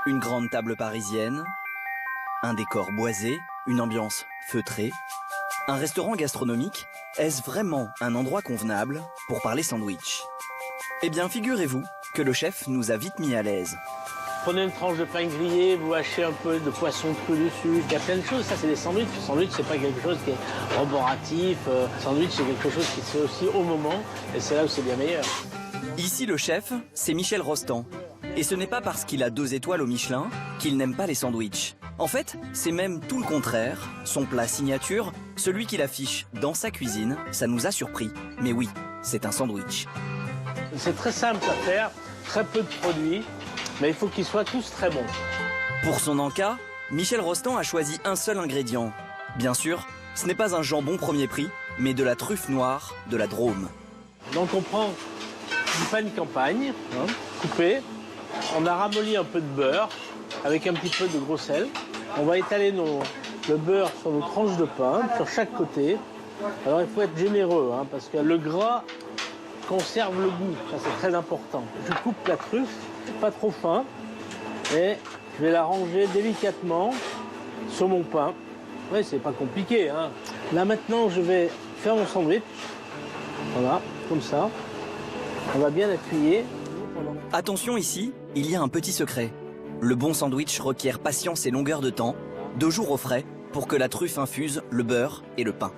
Une grande table parisienne, un décor boisé, une ambiance feutrée. Un restaurant gastronomique, est-ce vraiment un endroit convenable pour parler sandwich? Eh bien, figurez-vous que le chef nous a vite mis à l'aise. Prenez une tranche de pain grillé, vous hachez un peu de poisson cru dessus. Il y a plein de choses, ça c'est des sandwichs. Le sandwich, c'est pas quelque chose qui est roboratif. Sandwich, c'est quelque chose qui se fait aussi au moment, et c'est là où c'est bien meilleur. Ici, le chef, c'est Michel Rostand. Et ce n'est pas parce qu'il a 2 étoiles au Michelin qu'il n'aime pas les sandwichs. En fait, c'est même tout le contraire. Son plat signature, celui qu'il affiche dans sa cuisine, ça nous a surpris. Mais oui, c'est un sandwich. C'est très simple à faire, très peu de produits, mais il faut qu'ils soient tous très bons. Pour son encas, Michel Rostand a choisi un seul ingrédient. Bien sûr, ce n'est pas un jambon premier prix, mais de la truffe noire de la Drôme. Donc on prend du pain de campagne, coupé. On a ramolli un peu de beurre avec un petit peu de gros sel. On va étaler le beurre sur nos tranches de pain, sur chaque côté. Alors il faut être généreux, parce que le gras conserve le goût, ça c'est très important. Je coupe la truffe, pas trop fin, et je vais la ranger délicatement sur mon pain. Oui, c'est pas compliqué. Là maintenant, je vais faire mon sandwich. Voilà, comme ça. On va bien appuyer. Attention ici, il y a un petit secret. Le bon sandwich requiert patience et longueur de temps, 2 jours au frais, pour que la truffe infuse le beurre et le pain.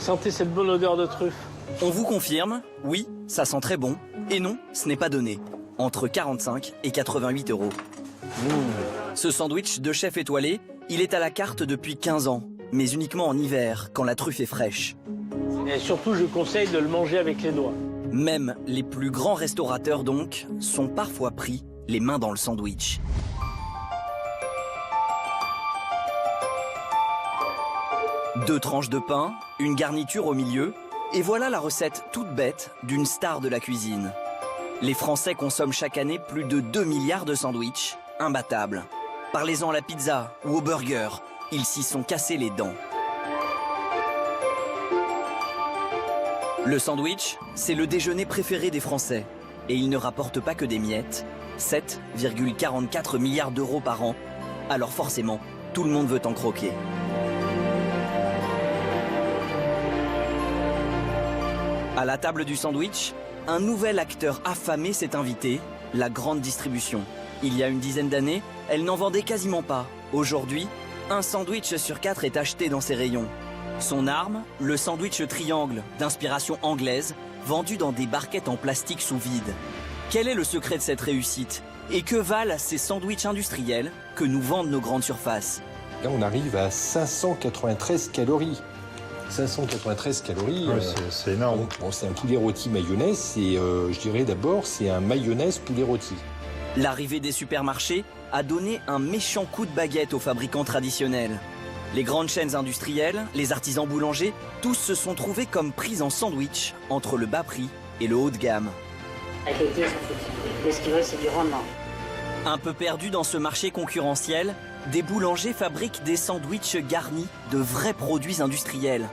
Sentez cette bonne odeur de truffe. On vous confirme, oui, ça sent très bon. Et non, ce n'est pas donné. Entre 45 et 88 euros. Ce sandwich de chef étoilé, il est à la carte depuis 15 ans, mais uniquement en hiver, quand la truffe est fraîche. Et surtout, je conseille de le manger avec les doigts. Même les plus grands restaurateurs, donc, sont parfois pris les mains dans le sandwich. Deux tranches de pain, une garniture au milieu, et voilà la recette toute bête d'une star de la cuisine. Les Français consomment chaque année plus de 2 milliards de sandwichs, imbattables. Parlez-en à la pizza ou au burger, ils s'y sont cassés les dents. Le sandwich, c'est le déjeuner préféré des Français. Et il ne rapporte pas que des miettes, 7,44 milliards d'euros par an. Alors forcément, tout le monde veut en croquer. À la table du sandwich, un nouvel acteur affamé s'est invité, la grande distribution. Il y a une dizaine d'années, elle n'en vendait quasiment pas. Aujourd'hui, un sandwich sur 4 est acheté dans ses rayons. Son arme, le sandwich triangle, d'inspiration anglaise, vendu dans des barquettes en plastique sous vide. Quel est le secret de cette réussite? Et que valent ces sandwichs industriels que nous vendent nos grandes surfaces? Là, on arrive à 593 calories. 593 calories, ouais, c'est énorme. Bon, c'est un poulet rôti mayonnaise, et je dirais d'abord, c'est un mayonnaise poulet rôti. L'arrivée des supermarchés a donné un méchant coup de baguette aux fabricants traditionnels. Les grandes chaînes industrielles, les artisans boulangers, tous se sont trouvés comme pris en sandwich entre le bas prix et le haut de gamme. Avec les deux, ce qu'ils veulent, c'est du rendement. Un peu perdu dans ce marché concurrentiel, des boulangers fabriquent des sandwichs garnis de vrais produits industriels.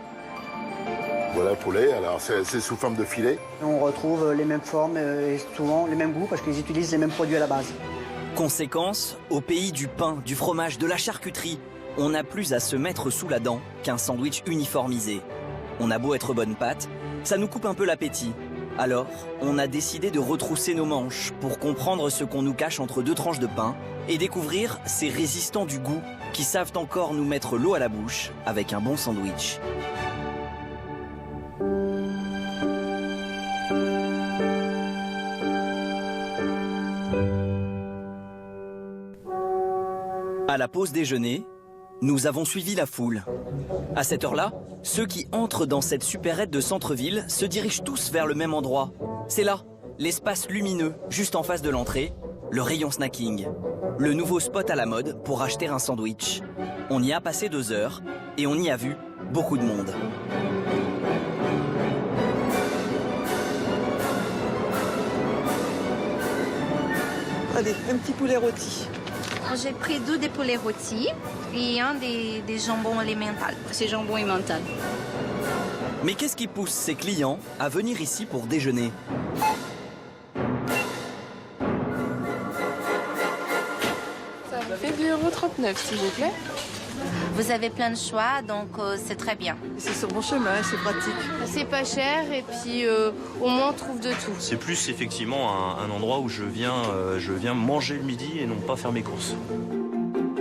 Voilà le poulet, alors c'est sous forme de filet. On retrouve les mêmes formes et souvent les mêmes goûts parce qu'ils utilisent les mêmes produits à la base. Conséquence, au pays du pain, du fromage, de la charcuterie, on n'a plus à se mettre sous la dent qu'un sandwich uniformisé. On a beau être bonne pâte, ça nous coupe un peu l'appétit. Alors, on a décidé de retrousser nos manches pour comprendre ce qu'on nous cache entre 2 tranches de pain et découvrir ces résistants du goût qui savent encore nous mettre l'eau à la bouche avec un bon sandwich. À la pause déjeuner, nous avons suivi la foule. À cette heure-là, ceux qui entrent dans cette supérette de centre-ville se dirigent tous vers le même endroit. C'est là, l'espace lumineux, juste en face de l'entrée, le rayon snacking. Le nouveau spot à la mode pour acheter un sandwich. On y a passé 2 heures et on y a vu beaucoup de monde. Allez, un petit poulet rôti. J'ai pris 2 des poulets rôtis et un des jambons élémental. C'est jambon emmental. Mais qu'est-ce qui pousse ces clients à venir ici pour déjeuner? Fait 2,39 €, s'il vous plaît. Vous avez plein de choix, donc c'est très bien. C'est sur mon chemin, c'est pratique. C'est pas cher et puis au moins on trouve de tout. C'est plus effectivement un endroit où je viens manger le midi et non pas faire mes courses.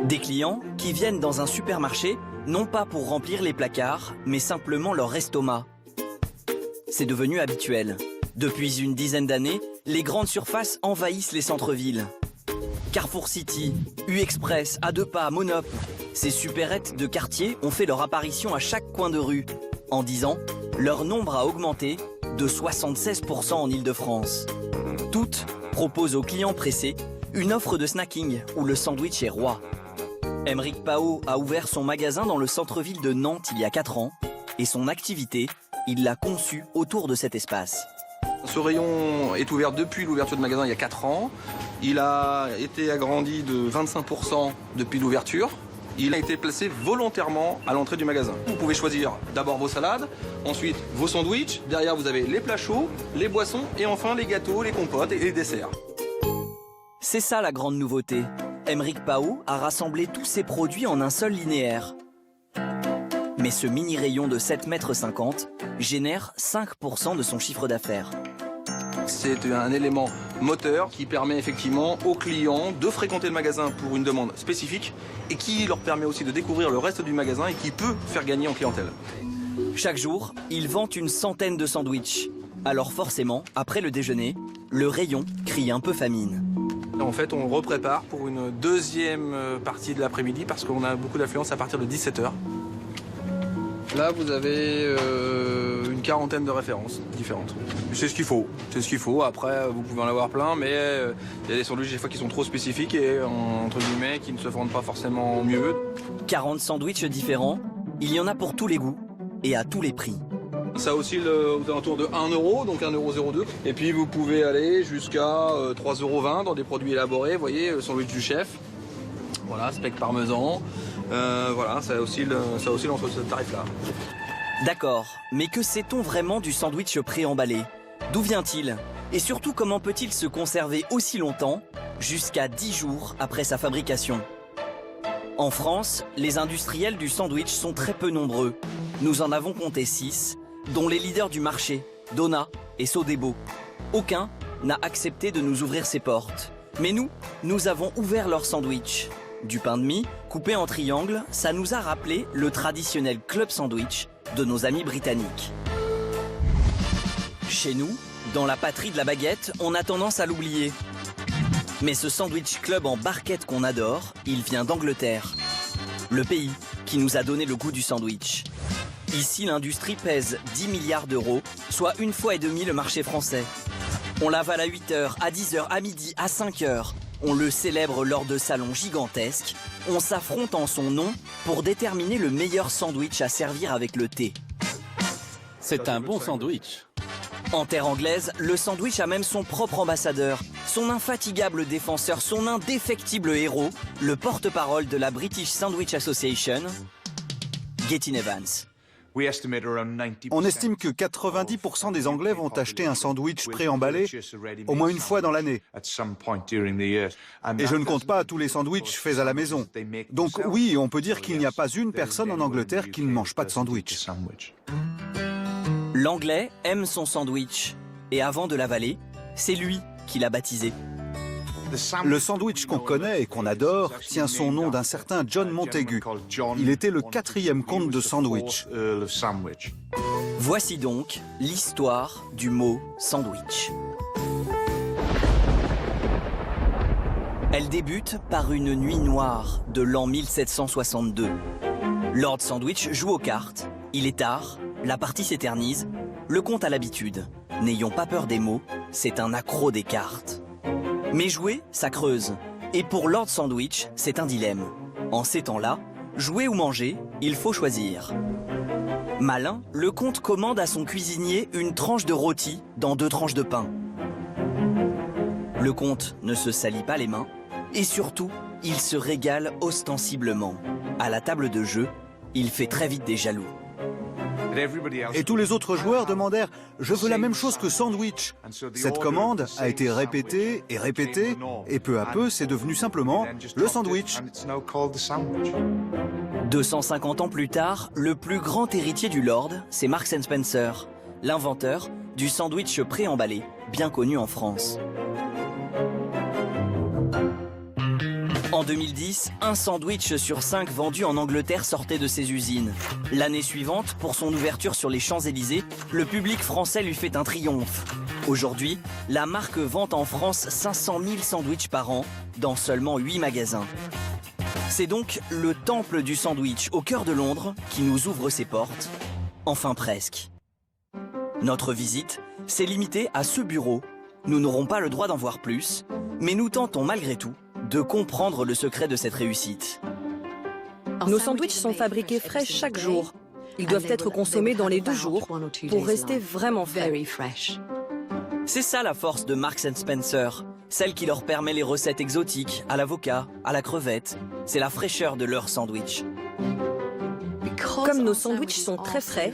Des clients qui viennent dans un supermarché, non pas pour remplir les placards, mais simplement leur estomac. C'est devenu habituel. Depuis une dizaine d'années, les grandes surfaces envahissent les centres-villes. Carrefour City, U-Express, A2PA, Monop, ces supérettes de quartier ont fait leur apparition à chaque coin de rue. En 10 ans, leur nombre a augmenté de 76% en Île-de-France. Toutes proposent aux clients pressés une offre de snacking où le sandwich est roi. Emeric Pao a ouvert son magasin dans le centre-ville de Nantes il y a 4 ans et son activité, il l'a conçue autour de cet espace. Ce rayon est ouvert depuis l'ouverture du magasin il y a 4 ans. Il a été agrandi de 25% depuis l'ouverture. Il a été placé volontairement à l'entrée du magasin. Vous pouvez choisir d'abord vos salades, ensuite vos sandwichs. Derrière, vous avez les plats chauds, les boissons et enfin les gâteaux, les compotes et les desserts. C'est ça la grande nouveauté. Emeric Pao a rassemblé tous ses produits en un seul linéaire. Mais ce mini rayon de 7,50 m génère 5% de son chiffre d'affaires. C'est un élément moteur qui permet effectivement aux clients de fréquenter le magasin pour une demande spécifique et qui leur permet aussi de découvrir le reste du magasin et qui peut faire gagner en clientèle. Chaque jour, ils vendent une centaine de sandwichs. Alors forcément, après le déjeuner, le rayon crie un peu famine. En fait, on reprépare pour une deuxième partie de l'après-midi parce qu'on a beaucoup d'affluence à partir de 17 h. Là, vous avez une quarantaine de références différentes. C'est ce qu'il faut. C'est ce qu'il faut. Après, vous pouvez en avoir plein, mais il y a des sandwichs des fois qui sont trop spécifiques et entre guillemets qui ne se vendent pas forcément mieux. 40 sandwichs différents, il y en a pour tous les goûts et à tous les prix. Ça oscille aux alentours de 1 €, donc 1,02 €. Et puis vous pouvez aller jusqu'à 3,20 € dans des produits élaborés. Vous voyez, le sandwich du chef. Voilà, steak parmesan. Voilà, ça oscille entre ce tarif-là. D'accord, mais que sait-on vraiment du sandwich préemballé? D'où vient-il? Et surtout, comment peut-il se conserver aussi longtemps, jusqu'à 10 jours après sa fabrication? En France, les industriels du sandwich sont très peu nombreux. Nous en avons compté 6, dont les leaders du marché, Donat et Sodebo. Aucun n'a accepté de nous ouvrir ses portes. Mais nous avons ouvert leur sandwich. Du pain de mie, coupé en triangle, ça nous a rappelé le traditionnel club sandwich de nos amis britanniques. Chez nous, dans la patrie de la baguette, on a tendance à l'oublier. Mais ce sandwich club en barquette qu'on adore, il vient d'Angleterre. Le pays qui nous a donné le goût du sandwich. Ici, l'industrie pèse 10 milliards d'euros, soit 1,5 fois le marché français. On l'avale à 8 h, à 10 h, à midi, à 5 h. On le célèbre lors de salons gigantesques. On s'affronte en son nom pour déterminer le meilleur sandwich à servir avec le thé. C'est un bon sandwich. En terre anglaise, le sandwich a même son propre ambassadeur, son infatigable défenseur, son indéfectible héros, le porte-parole de la British Sandwich Association, Gethin Evans. On estime que 90% des Anglais vont acheter un sandwich préemballé au moins une fois dans l'année. Et je ne compte pas tous les sandwichs faits à la maison. Donc oui, on peut dire qu'il n'y a pas une personne en Angleterre qui ne mange pas de sandwich. L'Anglais aime son sandwich. Et avant de l'avaler, c'est lui qui l'a baptisé. Le sandwich qu'on connaît et qu'on adore tient son nom d'un certain John Montagu. Il était le 4e comte de sandwich. Voici donc l'histoire du mot sandwich. Elle débute par une nuit noire de l'an 1762. Lord Sandwich joue aux cartes. Il est tard, la partie s'éternise. Le comte a l'habitude. N'ayons pas peur des mots, c'est un accro des cartes. Mais jouer, ça creuse. Et pour Lord Sandwich, c'est un dilemme. En ces temps-là, jouer ou manger, il faut choisir. Malin, le comte commande à son cuisinier une tranche de rôti dans 2 tranches de pain. Le comte ne se salit pas les mains et surtout, il se régale ostensiblement. À la table de jeu, il fait très vite des jaloux. Et tous les autres joueurs demandèrent « Je veux la même chose que sandwich ». Cette commande a été répétée et répétée, et peu à peu, c'est devenu simplement le sandwich. 250 ans plus tard, le plus grand héritier du Lord, c'est Marks & Spencer, l'inventeur du sandwich préemballé, bien connu en France. En 2010, un sandwich sur 5 vendu en Angleterre sortait de ses usines. L'année suivante, pour son ouverture sur les Champs-Élysées, le public français lui fait un triomphe. Aujourd'hui, la marque vend en France 500 000 sandwichs par an, dans seulement 8 magasins. C'est donc le temple du sandwich au cœur de Londres qui nous ouvre ses portes. Enfin presque. Notre visite s'est limitée à ce bureau. Nous n'aurons pas le droit d'en voir plus, mais nous tentons malgré tout de comprendre le secret de cette réussite. Nos sandwichs sont fabriqués frais chaque jour. Ils doivent être consommés dans les 2 jours pour rester vraiment frais. C'est ça la force de Marks & Spencer, celle qui leur permet les recettes exotiques, à l'avocat, à la crevette. C'est la fraîcheur de leur sandwich. Comme nos sandwichs sont très frais,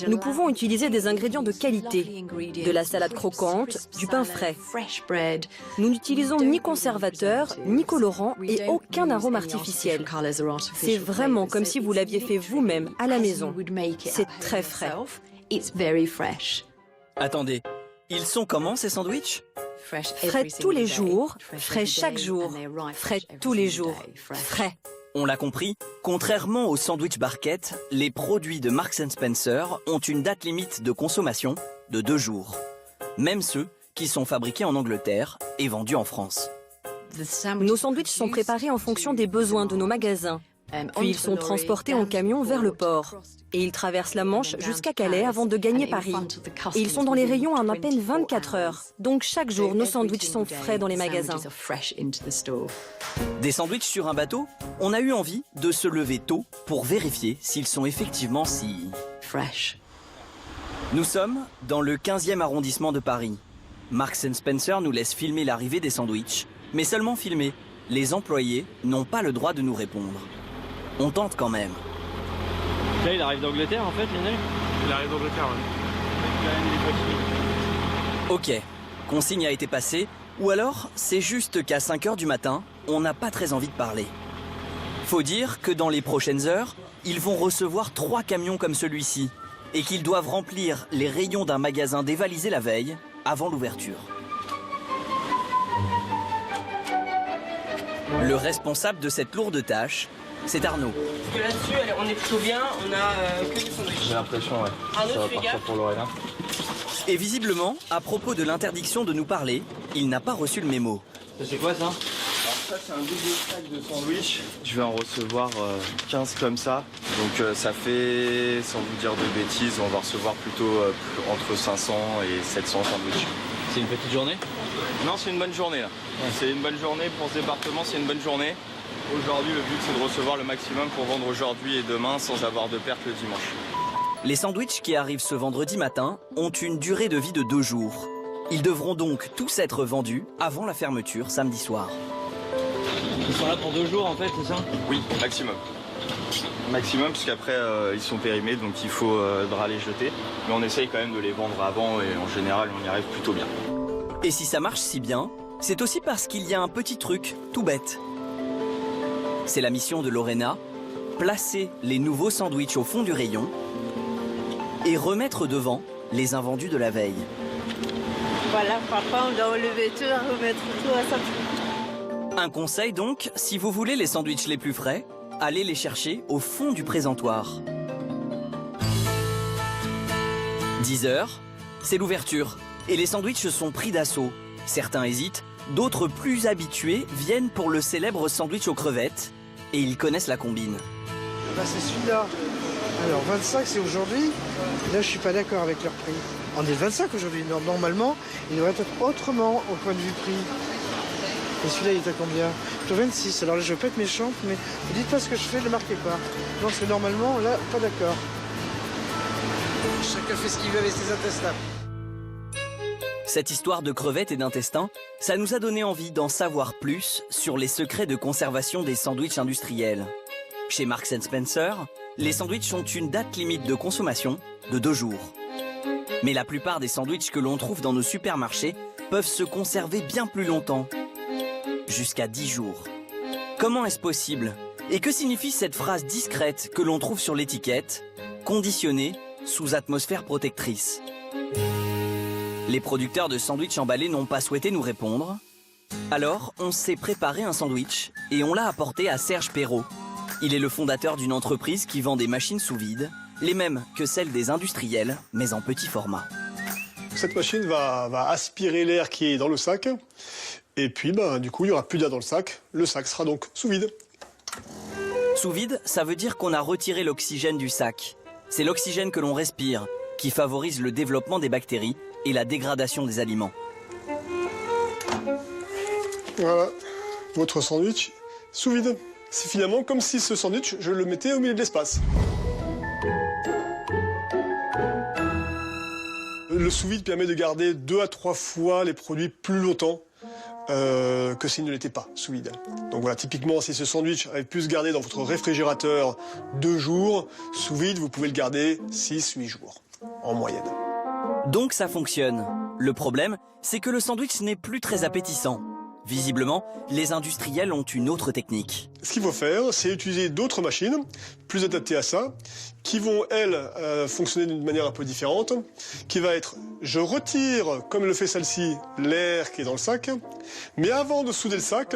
nous pouvons utiliser des ingrédients de qualité, de la salade croquante, du pain frais. Nous n'utilisons ni conservateur, ni colorant et aucun arôme artificiel. C'est vraiment comme si vous l'aviez fait vous-même à la maison. C'est très frais. Attendez, ils sont comment ces sandwichs? Frais tous les jours, frais chaque jour, frais tous les jours, frais. On l'a compris, contrairement aux sandwich barquettes, les produits de Marks & Spencer ont une date limite de consommation de 2 jours. Même ceux qui sont fabriqués en Angleterre et vendus en France. Nos sandwichs sont préparés en fonction des besoins de nos magasins. Puis ils sont transportés en camion vers le port. Et ils traversent la Manche jusqu'à Calais avant de gagner Paris. Et ils sont dans les rayons en à peine 24 heures. Donc chaque jour, nos sandwichs sont frais dans les magasins. Des sandwichs sur un bateau? On a eu envie de se lever tôt pour vérifier s'ils sont effectivement si... fresh. Nous sommes dans le 15e arrondissement de Paris. Marks & Spencer nous laisse filmer l'arrivée des sandwichs, mais seulement filmer. Les employés n'ont pas le droit de nous répondre. On tente quand même. Là, il arrive d'Angleterre en fait, Lionel? Il arrive d'Angleterre, oui. Ok, consigne a été passée, ou alors c'est juste qu'à 5 h du matin, on n'a pas très envie de parler. Faut dire que dans les prochaines heures, ils vont recevoir 3 camions comme celui-ci, et qu'ils doivent remplir les rayons d'un magasin dévalisé la veille, avant l'ouverture. Le responsable de cette lourde tâche, c'est Arnaud. Parce que là-dessus, on est plutôt bien, on a que du sandwich. J'ai l'impression, ouais. Arnaud, ça va tu fais partir gaffe. pour Lorena. Et visiblement, à propos de l'interdiction de nous parler, il n'a pas reçu le mémo. C'est quoi ça? Alors ça, c'est un double sac de sandwich. Je vais en recevoir 15 comme ça. Donc ça fait, sans vous dire de bêtises, on va recevoir plutôt entre 500 et 700 sandwichs. C'est une petite journée? Non, c'est une bonne journée là. Ouais. C'est une bonne journée pour ce département, c'est une bonne journée. Aujourd'hui, le but c'est de recevoir le maximum pour vendre aujourd'hui et demain sans avoir de perte le dimanche. Les sandwichs qui arrivent ce vendredi matin ont une durée de vie de 2 jours. Ils devront donc tous être vendus avant la fermeture samedi soir. Ils sont là pour 2 jours en fait, c'est ça? Oui, maximum. Maximum, puisqu'après ils sont périmés, donc il faudra les jeter. Mais on essaye quand même de les vendre avant et en général on y arrive plutôt bien. Et si ça marche si bien, c'est aussi parce qu'il y a un petit truc tout bête. C'est la mission de Lorena, placer les nouveaux sandwichs au fond du rayon et remettre devant les invendus de la veille. Voilà, papa, on doit enlever tout, remettre tout à sa... Un conseil donc, si vous voulez les sandwichs les plus frais, allez les chercher au fond du présentoir. 10 h, c'est l'ouverture et les sandwichs sont pris d'assaut. Certains hésitent, d'autres plus habitués viennent pour le célèbre sandwich aux crevettes et ils connaissent la combine. Bah c'est celui-là. Alors 25 c'est aujourd'hui. Là je suis pas d'accord avec leur prix. On est le 25 aujourd'hui. Normalement il devrait être autrement au point de vue prix. Et celui-là il est à combien? Plutôt 26. Alors là je veux pas être méchante mais vous dites pas ce que je fais, ne le marquez pas. Non parce que normalement là pas d'accord. Chacun fait ce qu'il veut avec ses intestins. Cette histoire de crevettes et d'intestins, ça nous a donné envie d'en savoir plus sur les secrets de conservation des sandwichs industriels. Chez Marks & Spencer, les sandwichs ont une date limite de consommation de 2 jours. Mais la plupart des sandwichs que l'on trouve dans nos supermarchés peuvent se conserver bien plus longtemps, jusqu'à 10 jours. Comment est-ce possible? Et que signifie cette phrase discrète que l'on trouve sur l'étiquette, conditionnée sous atmosphère protectrice? Les producteurs de sandwichs emballés n'ont pas souhaité nous répondre. Alors, on s'est préparé un sandwich et on l'a apporté à Serge Perrault. Il est le fondateur d'une entreprise qui vend des machines sous vide, les mêmes que celles des industriels, mais en petit format. Cette machine va aspirer l'air qui est dans le sac. Et puis, du coup, il n'y aura plus d'air dans le sac. Le sac sera donc sous vide. Sous vide, ça veut dire qu'on a retiré l'oxygène du sac. C'est l'oxygène que l'on respire, qui favorise le développement des bactéries et la dégradation des aliments. Voilà, votre sandwich sous vide. C'est finalement comme si ce sandwich, je le mettais au milieu de l'espace. Le sous-vide permet de garder 2 à 3 fois les produits plus longtemps que s'il ne l'était pas sous vide. Donc voilà, typiquement, si ce sandwich avait pu se garder dans votre réfrigérateur 2 jours, sous vide, vous pouvez le garder 6-8 jours, en moyenne. Donc ça fonctionne. Le problème, c'est que le sandwich n'est plus très appétissant. Visiblement, les industriels ont une autre technique. Ce qu'il faut faire, c'est utiliser d'autres machines, plus adaptées à ça, qui vont, elles, fonctionner d'une manière un peu différente, qui va être, je retire, comme le fait celle-ci, l'air qui est dans le sac, mais avant de souder le sac,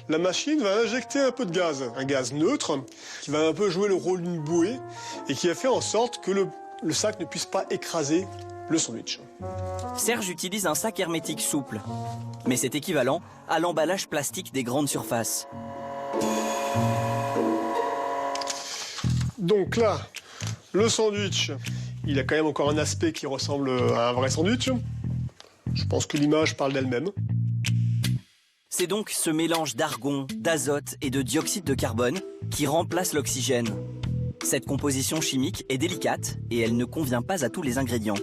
la machine va injecter un peu de gaz, un gaz neutre, qui va un peu jouer le rôle d'une bouée, et qui va faire en sorte que le sac ne puisse pas écraser le sandwich. Serge utilise un sac hermétique souple, mais c'est équivalent à l'emballage plastique des grandes surfaces. Donc là, le sandwich, il a quand même encore un aspect qui ressemble à un vrai sandwich. Je pense que l'image parle d'elle-même. C'est donc ce mélange d'argon, d'azote et de dioxyde de carbone qui remplace l'oxygène. Cette composition chimique est délicate et elle ne convient pas à tous les ingrédients.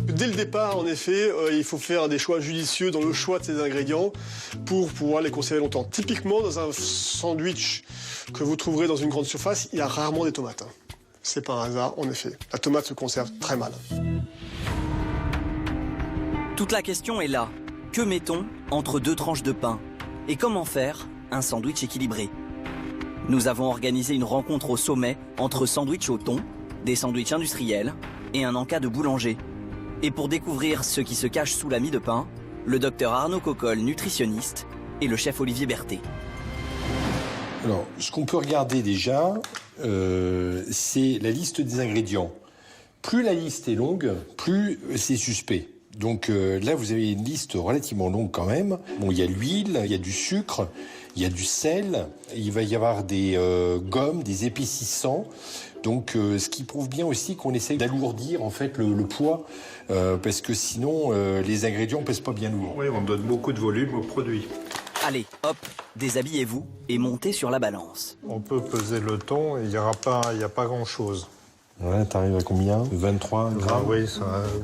Dès le départ, en effet, il faut faire des choix judicieux dans le choix de ces ingrédients pour pouvoir les conserver longtemps. Typiquement, dans un sandwich que vous trouverez dans une grande surface, il y a rarement des tomates. C'est pas un hasard, en effet. La tomate se conserve très mal. Toute la question est là. Que mettons entre 2 tranches de pain? Et comment faire un sandwich équilibré? Nous avons organisé une rencontre au sommet entre sandwich au thon, des sandwichs industriels et un encas de boulanger. Et pour découvrir ce qui se cache sous la mie de pain, le docteur Arnaud Cocolle, nutritionniste, et le chef Olivier Berthet. Alors, ce qu'on peut regarder déjà, c'est la liste des ingrédients. Plus la liste est longue, plus c'est suspect. Donc là, vous avez une liste relativement longue quand même. Bon, il y a l'huile, il y a du sucre, il y a du sel, il va y avoir des gommes, des épaississants. Donc, ce qui prouve bien aussi qu'on essaye d'alourdir en fait le poids, parce que sinon, les ingrédients pèsent pas bien lourd. Oui, on donne beaucoup de volume au produit. Allez, hop, déshabillez-vous et montez sur la balance. On peut peser le thon et il n'y a pas grand-chose. Ouais, t'arrives à combien? 23 grammes? Oui,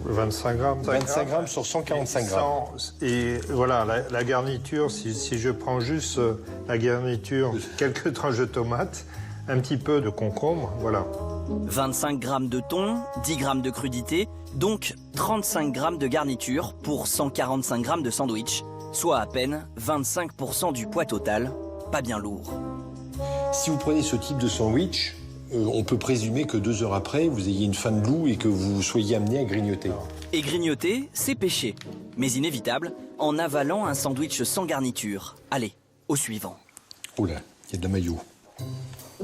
25 grammes. 25 grammes sur 145 grammes. Et voilà, la garniture, si je prends juste la garniture, quelques tranches de tomates, un petit peu de concombre, voilà. 25 grammes de thon, 10 grammes de crudité, donc 35 grammes de garniture pour 145 grammes de sandwich, soit à peine 25% du poids total, pas bien lourd. Si vous prenez ce type de sandwich, on peut présumer que 2 heures après, vous ayez une faim de loup et que vous soyez amené à grignoter. Et grignoter, c'est péché, mais inévitable en avalant un sandwich sans garniture. Allez, au suivant. Oh là, il y a de la mayo.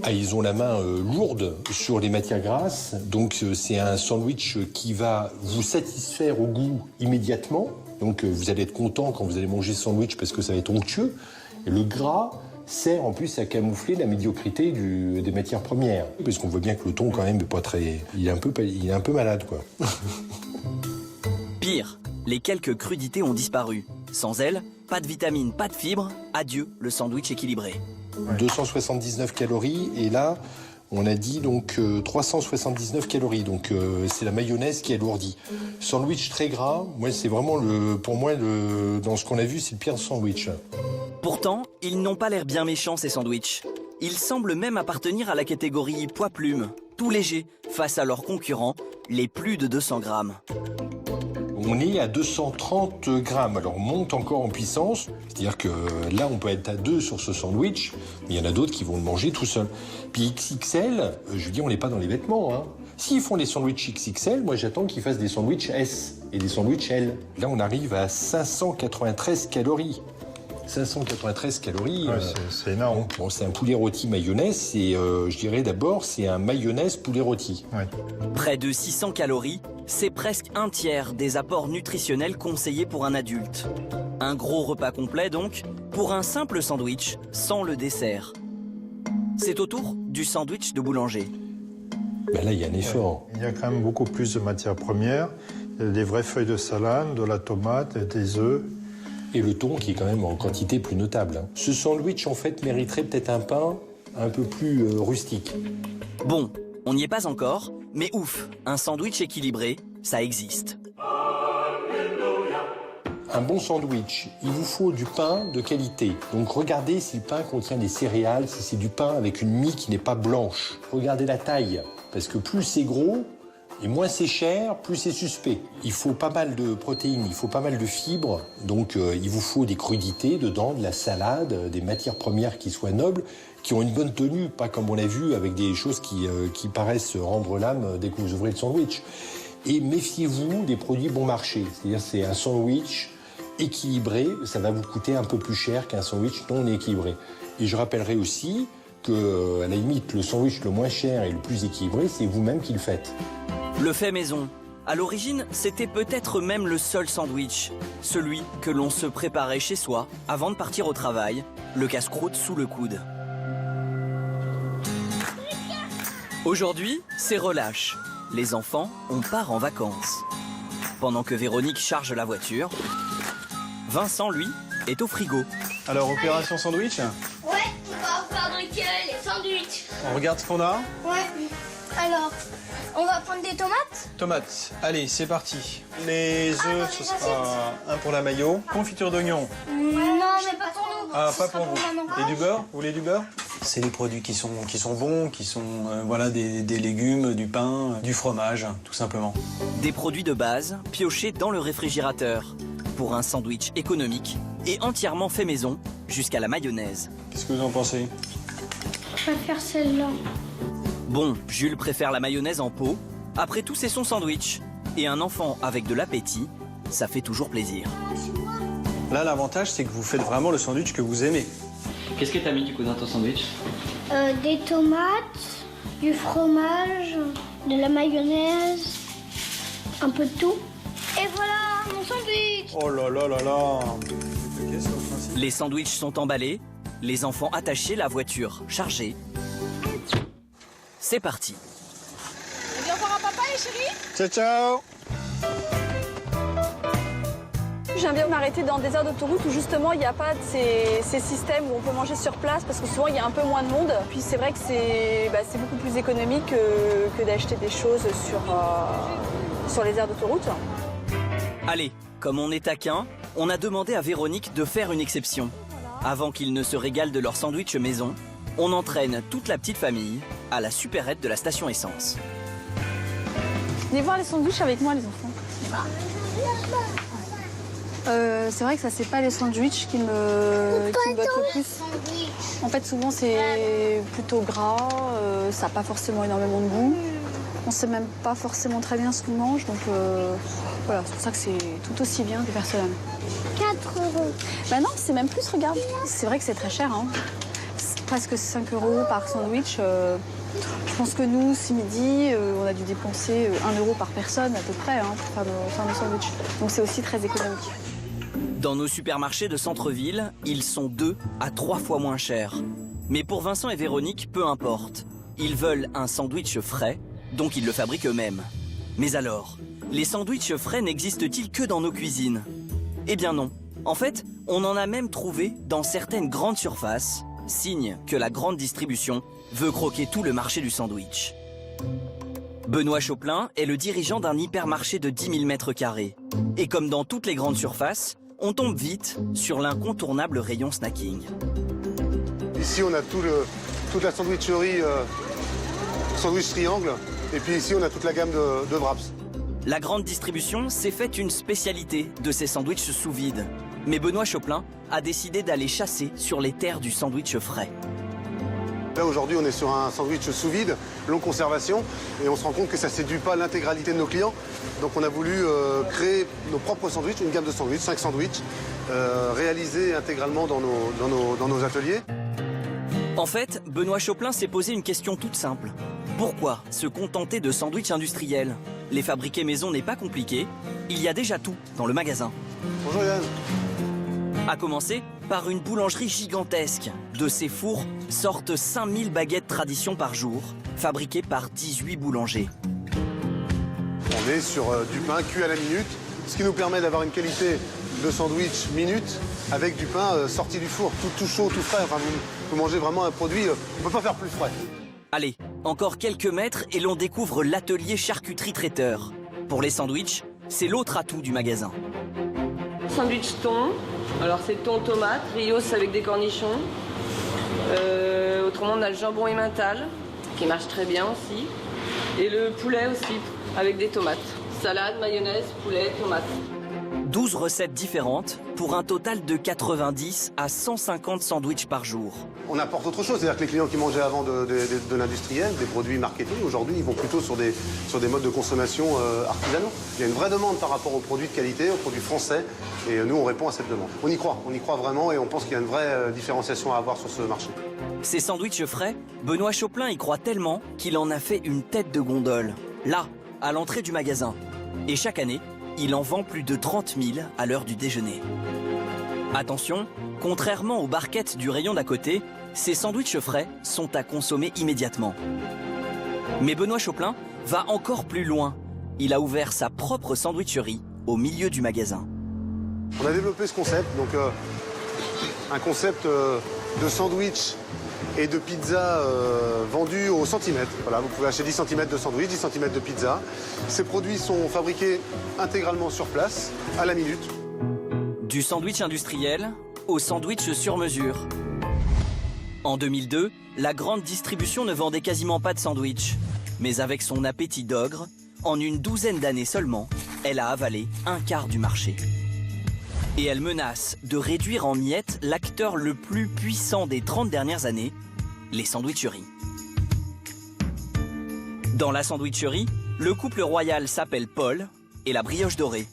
Ah, ils ont la main lourde sur les matières grasses, donc c'est un sandwich qui va vous satisfaire au goût immédiatement. Donc vous allez être content quand vous allez manger ce sandwich parce que ça va être onctueux. Et le gras sert en plus à camoufler la médiocrité des matières premières. Parce qu'on voit bien que le thon quand même est pas très... Il est un peu malade, quoi. Pire, les quelques crudités ont disparu. Sans elles, pas de vitamines, pas de fibres, adieu le sandwich équilibré. 279 calories, et là, on a dit donc 379 calories. Donc c'est la mayonnaise qui alourdit. Sandwich très gras, moi c'est vraiment pour moi dans ce qu'on a vu, c'est le pire sandwich. Pourtant, ils n'ont pas l'air bien méchants ces sandwichs. Ils semblent même appartenir à la catégorie poids-plume, tout léger, face à leurs concurrents, les plus de 200 grammes. On est à 230 grammes, alors on monte encore en puissance, c'est-à-dire que là on peut être à 2 sur ce sandwich, mais il y en a d'autres qui vont le manger tout seul. Puis XXL, je veux dire, on n'est pas dans les vêtements, hein. S'ils font des sandwichs XXL, moi j'attends qu'ils fassent des sandwichs S et des sandwichs L. Là on arrive à 593 calories. 593 calories, ouais, c'est énorme. Bon, c'est un poulet rôti mayonnaise et je dirais d'abord c'est un mayonnaise poulet rôti. Ouais. Près de 600 calories, c'est presque un tiers des apports nutritionnels conseillés pour un adulte. Un gros repas complet donc, pour un simple sandwich sans le dessert. C'est au tour du sandwich de boulanger. Ben là il y a un effort. Il y a quand même beaucoup plus de matières premières. Il y a des vraies feuilles de salade, de la tomate, des œufs. Et le thon qui est quand même en quantité plus notable. Ce sandwich en fait mériterait peut-être un pain un peu plus rustique. Bon, on n'y est pas encore, mais ouf, un sandwich équilibré, ça existe. Un bon sandwich, il vous faut du pain de qualité. Donc regardez si le pain contient des céréales, si c'est du pain avec une mie qui n'est pas blanche. Regardez la taille, parce que plus c'est gros, et moins c'est cher, plus c'est suspect. Il faut pas mal de protéines, il faut pas mal de fibres, donc il vous faut des crudités dedans, de la salade, des matières premières qui soient nobles, qui ont une bonne tenue, pas comme on l'a vu avec des choses qui paraissent rendre l'âme dès que vous ouvrez le sandwich. Et méfiez-vous des produits bon marché, c'est-à-dire c'est un sandwich équilibré, ça va vous coûter un peu plus cher qu'un sandwich non équilibré. Et je rappellerai aussi que, à la limite, le sandwich le moins cher et le plus équilibré, c'est vous-même qui le faites. Le fait maison. À l'origine, c'était peut-être même le seul sandwich. Celui que l'on se préparait chez soi avant de partir au travail, le casse-croûte sous le coude. Aujourd'hui, c'est relâche. Les enfants, on part en vacances. Pendant que Véronique charge la voiture, Vincent, lui, est au frigo. Alors, opération sandwich? Ouais, on va fabriquer les sandwichs. On regarde ce qu'on a? Ouais. Alors, on va prendre des tomates? Tomates. Allez, c'est parti. Les œufs, ce sera un pour la mayo. Confiture d'oignon. Non, mais pas pour nous. Ah, pas pour vous. Maman. Et du beurre? Vous voulez du beurre? C'est des produits qui sont bons, qui sont voilà, des légumes, du pain, du fromage, tout simplement. Des produits de base piochés dans le réfrigérateur pour un sandwich économique et entièrement fait maison jusqu'à la mayonnaise. Qu'est-ce que vous en pensez? Je préfère celle-là. Bon, Jules préfère la mayonnaise en pot. Après tout, c'est son sandwich. Et un enfant avec de l'appétit, ça fait toujours plaisir. Là, l'avantage, c'est que vous faites vraiment le sandwich que vous aimez. Qu'est-ce que t'as mis du coup dans ton sandwich? Des tomates, du fromage, de la mayonnaise, un peu de tout. Et voilà, mon sandwich! Oh là là là là! Les sandwichs sont emballés, les enfants attachés, la voiture chargée. C'est parti. On dit au revoir à papa les chéris? Ciao ciao! J'aime bien m'arrêter dans des aires d'autoroute où justement il n'y a pas de ces systèmes où on peut manger sur place parce que souvent il y a un peu moins de monde. Puis c'est vrai que c'est beaucoup plus économique que d'acheter des choses sur les aires d'autoroute. Allez, comme on est taquin, on a demandé à Véronique de faire une exception. Avant qu'ils ne se régalent de leur sandwich maison, on entraîne toute la petite famille à la supérette de la station essence. Venez voir les sandwichs avec moi les enfants. C'est vrai que ça c'est pas les sandwichs qui me bottent le plus. En fait souvent c'est plutôt gras, ça n'a pas forcément énormément de goût. On sait même pas forcément très bien ce qu'on mange, donc voilà, c'est pour ça que c'est tout aussi bien que personnel. 4 €. Bah non, c'est même plus, regarde. C'est vrai que c'est très cher, hein. C'est presque 5 € par sandwich. Je pense que nous, ce midi, on a dû dépenser 1 € par personne à peu près hein, pour faire nos sandwichs. Donc c'est aussi très économique. Dans nos supermarchés de centre-ville, ils sont 2 à 3 fois moins chers. Mais pour Vincent et Véronique, peu importe. Ils veulent un sandwich frais, donc ils le fabriquent eux-mêmes. Mais alors, les sandwichs frais n'existent-ils que dans nos cuisines? Eh bien non. En fait, on en a même trouvé dans certaines grandes surfaces, signe que la grande distribution veut croquer tout le marché du sandwich. Benoît Choplin est le dirigeant d'un hypermarché de 10 000 m². Et comme dans toutes les grandes surfaces, on tombe vite sur l'incontournable rayon snacking. Ici, on a tout toute la sandwicherie sandwich triangle. Et puis ici, on a toute la gamme de wraps. La grande distribution s'est faite une spécialité de ces sandwichs sous vide. Mais Benoît Choplin a décidé d'aller chasser sur les terres du sandwich frais. Là, aujourd'hui, on est sur un sandwich sous vide, longue conservation, et on se rend compte que ça ne séduit pas l'intégralité de nos clients. Donc on a voulu créer nos propres sandwichs, une gamme de sandwichs, 5 sandwichs, réalisés intégralement dans nos ateliers. En fait, Benoît Choplin s'est posé une question toute simple. Pourquoi se contenter de sandwichs industriels? Les fabriquer maison n'est pas compliqué, il y a déjà tout dans le magasin. Bonjour Yann. À commencer par une boulangerie gigantesque. De ces fours sortent 5000 baguettes tradition par jour, fabriquées par 18 boulangers. On est sur du pain cuit à la minute, ce qui nous permet d'avoir une qualité de sandwich minute avec du pain sorti du four, tout chaud, tout frais. Enfin, vous mangez vraiment un produit, on ne peut pas faire plus frais. Allez, encore quelques mètres et l'on découvre l'atelier charcuterie traiteur. Pour les sandwichs, c'est l'autre atout du magasin. Sandwich thon. Alors c'est thon tomate, rios avec des cornichons. Autrement on a le jambon emmental qui marche très bien aussi. Et le poulet aussi avec des tomates. Salade, mayonnaise, poulet, tomate. 12 recettes différentes pour un total de 90 à 150 sandwichs par jour. On apporte autre chose, c'est-à-dire que les clients qui mangeaient avant de l'industriel, des produits marketing, aujourd'hui ils vont plutôt sur des modes de consommation artisanaux. Il y a une vraie demande par rapport aux produits de qualité, aux produits français, et nous on répond à cette demande. On y croit vraiment et on pense qu'il y a une vraie différenciation à avoir sur ce marché. Ces sandwichs frais, Benoît Choplin y croit tellement qu'il en a fait une tête de gondole, là, à l'entrée du magasin. Et chaque année, il en vend plus de 30 000 à l'heure du déjeuner. Attention, contrairement aux barquettes du rayon d'à côté, ces sandwichs frais sont à consommer immédiatement. Mais Benoît Choplin va encore plus loin. Il a ouvert sa propre sandwicherie au milieu du magasin. On a développé ce concept, donc un concept de sandwich et de pizza vendus au centimètre. Voilà, vous pouvez acheter 10 cm de sandwich, 10 cm de pizza. Ces produits sont fabriqués intégralement sur place, à la minute. Du sandwich industriel au sandwich sur mesure. En 2002, la grande distribution ne vendait quasiment pas de sandwich. Mais avec son appétit d'ogre, en une douzaine d'années seulement, elle a avalé un quart du marché. Et elle menace de réduire en miettes l'acteur le plus puissant des 30 dernières années, les sandwicheries. Dans la sandwicherie, le couple royal s'appelle Paul et la brioche dorée.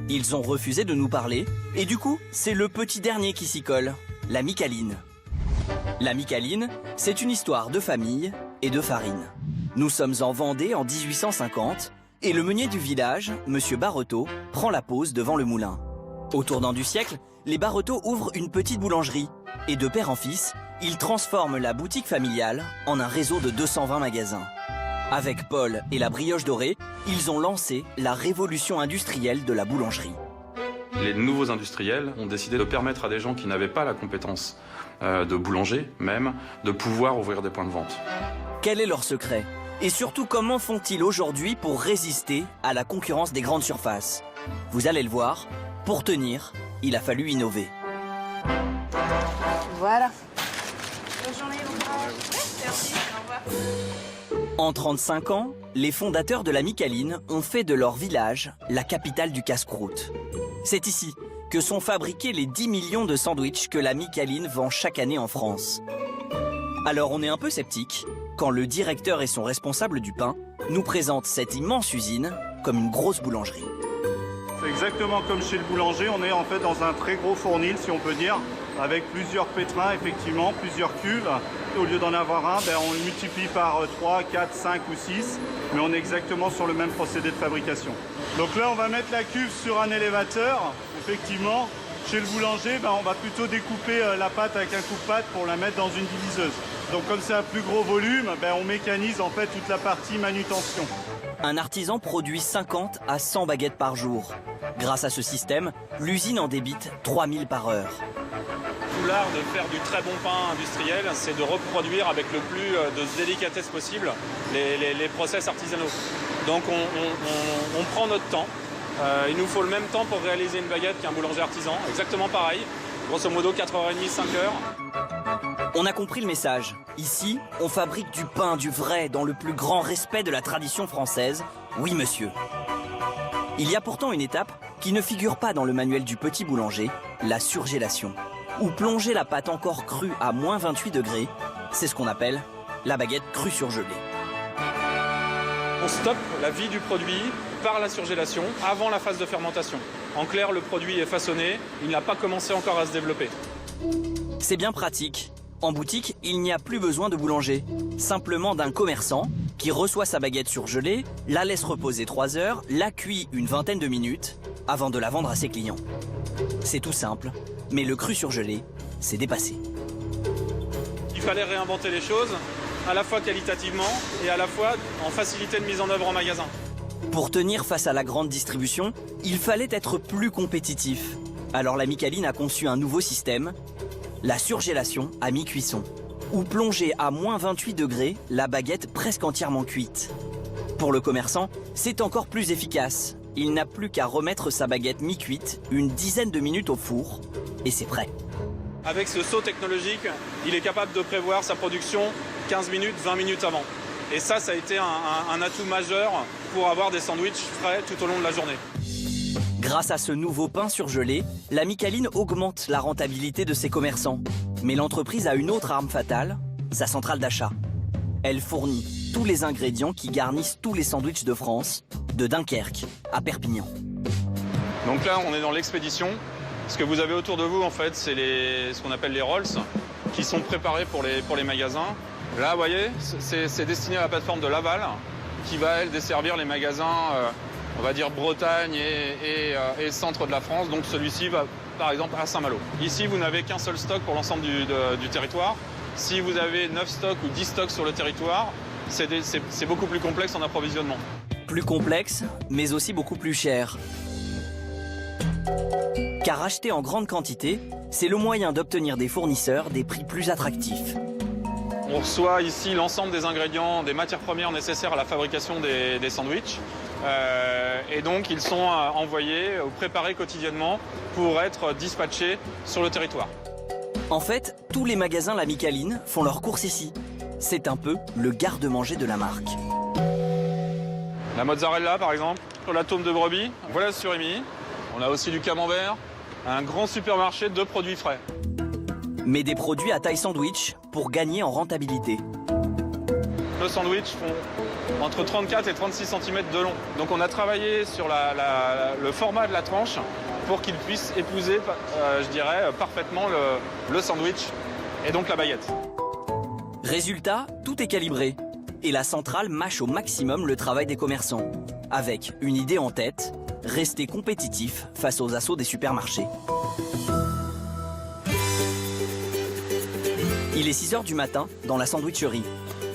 Ils ont refusé de nous parler et du coup, c'est le petit dernier qui s'y colle, la Micaline. La Micaline, c'est une histoire de famille et de farine. Nous sommes en Vendée en 1850 et le meunier du village, Monsieur Barreteau, prend la pause devant le moulin. Au tournant du siècle, les Barreteau ouvrent une petite boulangerie et de père en fils, ils transforment la boutique familiale en un réseau de 220 magasins. Avec Paul et la brioche dorée, ils ont lancé la révolution industrielle de la boulangerie. Les nouveaux industriels ont décidé de permettre à des gens qui n'avaient pas la compétence de boulanger même, de pouvoir ouvrir des points de vente. Quel est leur secret? Et surtout, comment font-ils aujourd'hui pour résister à la concurrence des grandes surfaces? Vous allez le voir, pour tenir, il a fallu innover. Voilà. Bonne journée, bon courage. Merci, au revoir. En 35 ans, les fondateurs de la Micaline ont fait de leur village la capitale du casse-croûte. C'est ici que sont fabriqués les 10 millions de sandwichs que la Micaline vend chaque année en France. Alors on est un peu sceptique quand le directeur et son responsable du pain nous présentent cette immense usine comme une grosse boulangerie. C'est exactement comme chez le boulanger, on est en fait dans un très gros fournil, si on peut dire, avec plusieurs pétrins, effectivement, plusieurs cuves. Au lieu d'en avoir un, on le multiplie par 3, 4, 5 ou 6, mais on est exactement sur le même procédé de fabrication. Donc là, on va mettre la cuve sur un élévateur. Effectivement, chez le boulanger, on va plutôt découper la pâte avec un coupe-pâte pour la mettre dans une diviseuse. Donc comme c'est un plus gros volume, on mécanise en fait toute la partie manutention. Un artisan produit 50 à 100 baguettes par jour. Grâce à ce système, l'usine en débite 3000 par heure. Tout l'art de faire du très bon pain industriel, c'est de reproduire avec le plus de délicatesse possible les process artisanaux. Donc on prend notre temps. Il nous faut le même temps pour réaliser une baguette qu'un boulanger artisan, exactement pareil. Grosso modo 4h30, 5h. On a compris le message. Ici, on fabrique du pain, du vrai, dans le plus grand respect de la tradition française. Oui, monsieur. Il y a pourtant une étape qui ne figure pas dans le manuel du petit boulanger, la surgélation. Ou plonger la pâte encore crue à moins 28 degrés, c'est ce qu'on appelle la baguette crue surgelée. On stoppe la vie du produit par la surgélation avant la phase de fermentation. En clair, le produit est façonné, il n'a pas commencé encore à se développer. C'est bien pratique. En boutique, il n'y a plus besoin de boulanger. Simplement d'un commerçant qui reçoit sa baguette surgelée, la laisse reposer 3 heures, la cuit une vingtaine de minutes avant de la vendre à ses clients. C'est tout simple, mais le cru surgelé, c'est dépassé. Il fallait réinventer les choses, à la fois qualitativement et à la fois en facilité de mise en œuvre en magasin. Pour tenir face à la grande distribution, il fallait être plus compétitif. Alors la Micaline a conçu un nouveau système, la surgélation à mi-cuisson, ou plonger à moins 28 degrés la baguette presque entièrement cuite. Pour le commerçant, c'est encore plus efficace. Il n'a plus qu'à remettre sa baguette mi-cuite une dizaine de minutes au four, et c'est prêt. Avec ce saut technologique, il est capable de prévoir sa production 15 minutes, 20 minutes avant. Et ça a été un atout majeur pour avoir des sandwichs frais tout au long de la journée. Grâce à ce nouveau pain surgelé, la Micaline augmente la rentabilité de ses commerçants. Mais l'entreprise a une autre arme fatale, sa centrale d'achat. Elle fournit tous les ingrédients qui garnissent tous les sandwichs de France, de Dunkerque à Perpignan. Donc là, on est dans l'expédition. Ce que vous avez autour de vous, en fait, c'est ce qu'on appelle les rolls, qui sont préparés pour les magasins. Là, vous voyez, c'est destiné à la plateforme de Laval, qui va, elle, desservir les magasins, on va dire, Bretagne et centre de la France. Donc celui-ci va, par exemple, à Saint-Malo. Ici, vous n'avez qu'un seul stock pour l'ensemble du territoire. Si vous avez 9 stocks ou 10 stocks sur le territoire, c'est beaucoup plus complexe en approvisionnement. Plus complexe, mais aussi beaucoup plus cher. Car acheter en grande quantité, c'est le moyen d'obtenir des fournisseurs des prix plus attractifs. On reçoit ici l'ensemble des ingrédients, des matières premières nécessaires à la fabrication des sandwichs. Et donc ils sont envoyés ou préparés quotidiennement pour être dispatchés sur le territoire. En fait, tous les magasins La Micaline font leurs courses ici. C'est un peu le garde-manger de la marque. La mozzarella par exemple, sur la tome de brebis, voilà le surimi. On a aussi du camembert, un grand supermarché de produits frais. Mais des produits à taille sandwich pour gagner en rentabilité. Nos sandwichs font entre 34 et 36 cm de long. Donc on a travaillé sur le format de la tranche pour qu'il puisse épouser, je dirais, parfaitement le sandwich et donc la baguette. Résultat, tout est calibré. Et la centrale mâche au maximum le travail des commerçants. Avec une idée en tête, rester compétitif face aux assauts des supermarchés. Il est 6 h du matin dans la sandwicherie.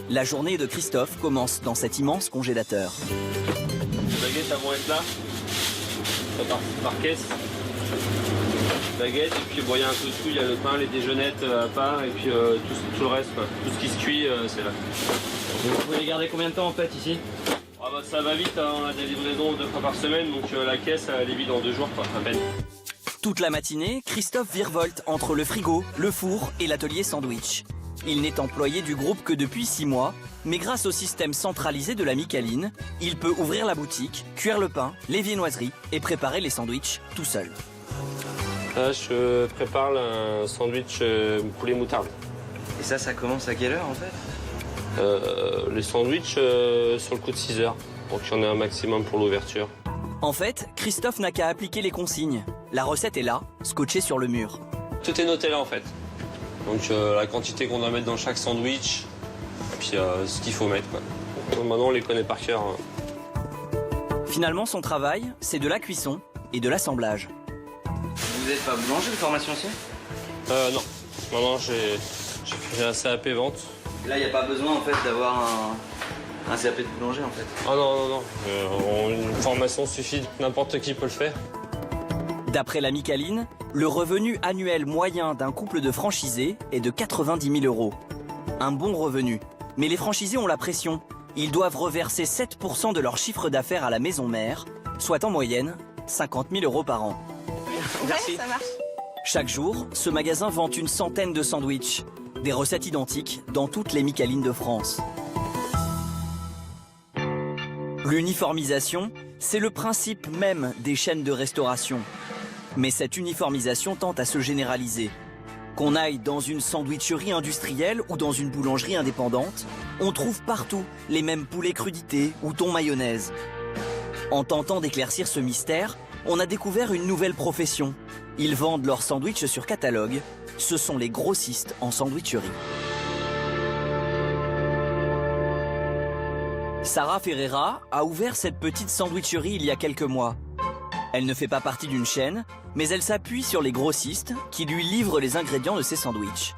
La journée de Christophe commence dans cet immense congélateur. Les baguettes elles vont être là, par caisse. Baguettes, et puis il y a un peu de tout, il y a le pain, les déjeunettes à pain, et puis tout le reste, quoi. Tout ce qui se cuit, c'est là. Vous pouvez les garder combien de temps en fait ici? Ah bah, ça va vite, hein. On a des livraisons 2 fois par semaine, donc la caisse elle est vide en 2 jours, quoi, à peine. Toute la matinée, Christophe virevolte entre le frigo, le four et l'atelier sandwich. Il n'est employé du groupe que depuis 6 mois, mais grâce au système centralisé de la Micaline, il peut ouvrir la boutique, cuire le pain, les viennoiseries et préparer les sandwichs tout seul. Là, je prépare un sandwich poulet moutarde. Et ça commence à quelle heure en fait? Les sandwichs sur le coup de 6 heures, donc il y en a un maximum pour l'ouverture. En fait, Christophe n'a qu'à appliquer les consignes. La recette est là, scotchée sur le mur. Tout est noté là en fait. Donc la quantité qu'on doit mettre dans chaque sandwich, et puis ce qu'il faut mettre, quoi. Maintenant on les connaît par cœur. Finalement, son travail, c'est de la cuisson et de l'assemblage. Vous n'êtes pas boulanger de formation aussi? Non. Non, j'ai fait un CAP vente. Là, il n'y a pas besoin en fait d'avoir un CAP de boulanger en fait. Ah non. Une formation suffit, n'importe qui peut le faire. D'après la Micaline, le revenu annuel moyen d'un couple de franchisés est de 90 000 €. Un bon revenu. Mais les franchisés ont la pression. Ils doivent reverser 7% de leur chiffre d'affaires à la maison mère, soit en moyenne 50 000 € par an. Merci. Ouais, ça marche. Chaque jour, ce magasin vend une centaine de sandwichs. Des recettes identiques dans toutes les Micalines de France. L'uniformisation, c'est le principe même des chaînes de restauration. Mais cette uniformisation tend à se généraliser. Qu'on aille dans une sandwicherie industrielle ou dans une boulangerie indépendante, on trouve partout les mêmes poulets crudités ou thon mayonnaise. En tentant d'éclaircir ce mystère, on a découvert une nouvelle profession. Ils vendent leurs sandwichs sur catalogue. Ce sont les grossistes en sandwicherie. Sarah Ferreira a ouvert cette petite sandwicherie il y a quelques mois. Elle ne fait pas partie d'une chaîne, mais elle s'appuie sur les grossistes qui lui livrent les ingrédients de ses sandwichs.